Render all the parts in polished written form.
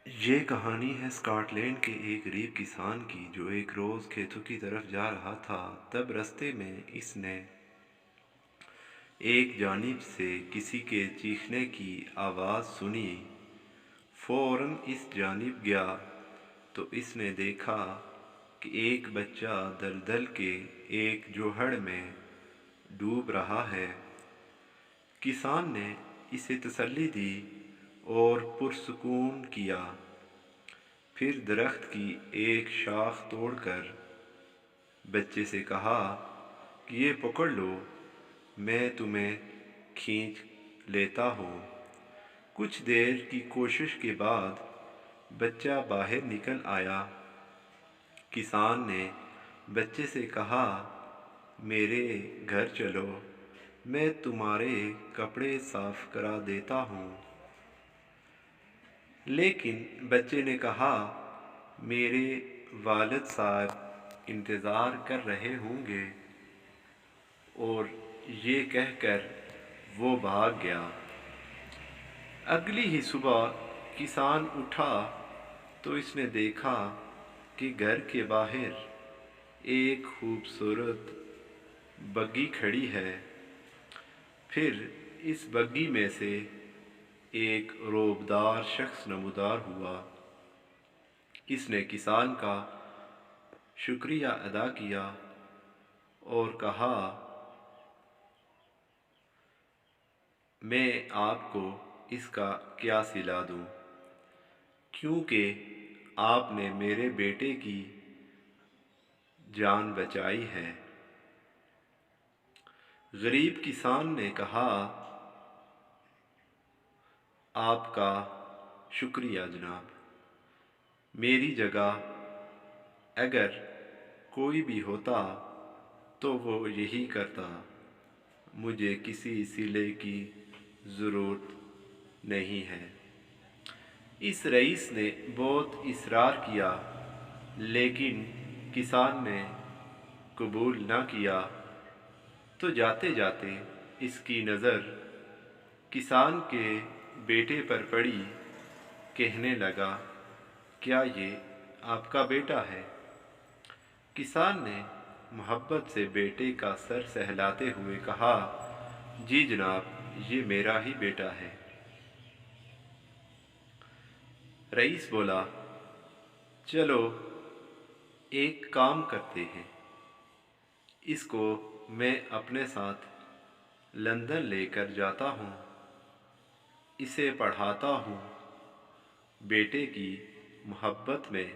یہ کہانی ہے اسکاٹ لینڈ کے ایک غریب کسان کی جو ایک روز کھیتوں کی طرف جا رہا تھا۔ تب رستے میں اس نے ایک جانب سے کسی کے چیخنے کی آواز سنی۔ فوراً اس جانب گیا تو اس نے دیکھا کہ ایک بچہ دلدل کے ایک جوہڑ میں ڈوب رہا ہے۔ کسان نے اسے تسلی دی اور پرسکون کیا۔ پھر درخت کی ایک شاخ توڑ کر بچے سے کہا کہ یہ پکڑ لو، میں تمہیں کھینچ لیتا ہوں۔ کچھ دیر کی کوشش کے بعد بچہ باہر نکل آیا۔ کسان نے بچے سے کہا، میرے گھر چلو، میں تمہارے کپڑے صاف کرا دیتا ہوں۔ لیکن بچے نے کہا، میرے والد صاحب انتظار کر رہے ہوں گے، اور یہ کہہ کر وہ بھاگ گیا۔ اگلی ہی صبح کسان اٹھا تو اس نے دیکھا کہ گھر کے باہر ایک خوبصورت بگھی کھڑی ہے۔ پھر اس بگھی میں سے ایک روبدار شخص نمودار ہوا۔ اس نے کسان کا شکریہ ادا کیا اور کہا، میں آپ کو اس کا کیا صلہ دوں، کیونکہ آپ نے میرے بیٹے کی جان بچائی ہے۔ غریب کسان نے کہا، آپ کا شکریہ جناب، میری جگہ اگر کوئی بھی ہوتا تو وہ یہی کرتا، مجھے کسی صلے کی ضرورت نہیں ہے۔ اس رئیس نے بہت اصرار کیا، لیکن کسان نے قبول نہ کیا۔ تو جاتے جاتے اس کی نظر کسان کے بیٹے پر پڑی۔ کہنے لگا، کیا یہ آپ کا بیٹا ہے؟ کسان نے محبت سے بیٹے کا سر سہلاتے ہوئے کہا، جی جناب، یہ میرا ہی بیٹا ہے۔ رئیس بولا، چلو ایک کام کرتے ہیں، اس کو میں اپنے ساتھ لندن لے کر جاتا ہوں، اسے پڑھاتا ہوں۔ بیٹے کی محبت میں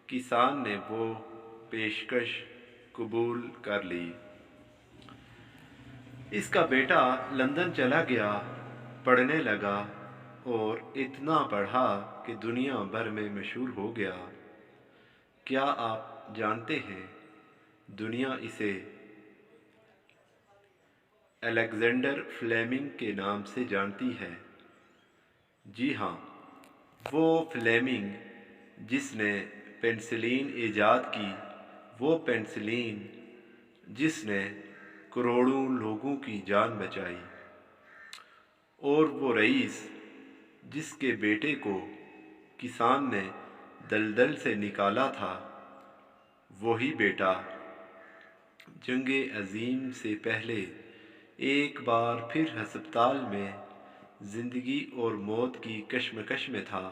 کسان نے وہ پیشکش قبول کر لی۔ اس کا بیٹا لندن چلا گیا، پڑھنے لگا اور اتنا پڑھا کہ دنیا بھر میں مشہور ہو گیا۔ کیا آپ جانتے ہیں دنیا اسے الیگزینڈر فلیمنگ کے نام سے جانتی ہے؟ جی ہاں، وہ فلیمنگ جس نے پینسلین ایجاد کی، وہ پینسلین جس نے کروڑوں لوگوں کی جان بچائی، اور وہ رئیس جس کے بیٹے کو کسان نے دلدل سے نکالا تھا، وہی بیٹا جنگ عظیم سے پہلے ایک بار پھر ہسپتال میں زندگی اور موت کی کشمکش میں تھا۔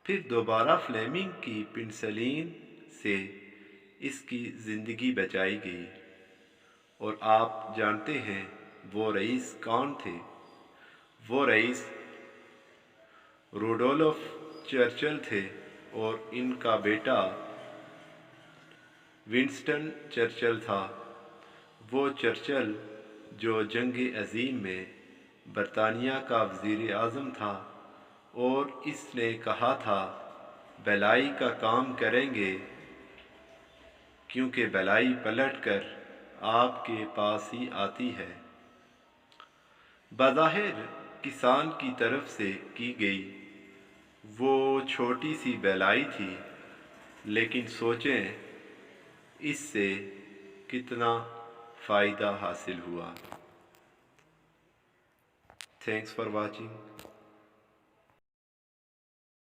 پھر دوبارہ فلیمنگ کی پنسلین سے اس کی زندگی بچائی گئی۔ اور آپ جانتے ہیں وہ رئیس کون تھے؟ وہ رئیس روڈولف چرچل تھے، اور ان کا بیٹا ونسٹن چرچل تھا۔ وہ چرچل جو جنگ عظیم میں برطانیہ کا وزیر اعظم تھا، اور اس نے کہا تھا، بھلائی کا کام کریں گے، کیونکہ بھلائی پلٹ کر آپ کے پاس ہی آتی ہے۔ بظاہر کسان کی طرف سے کی گئی وہ چھوٹی سی بھلائی تھی، لیکن سوچیں اس سے کتنا فائدہ حاصل ہوا۔ Thanks for watching.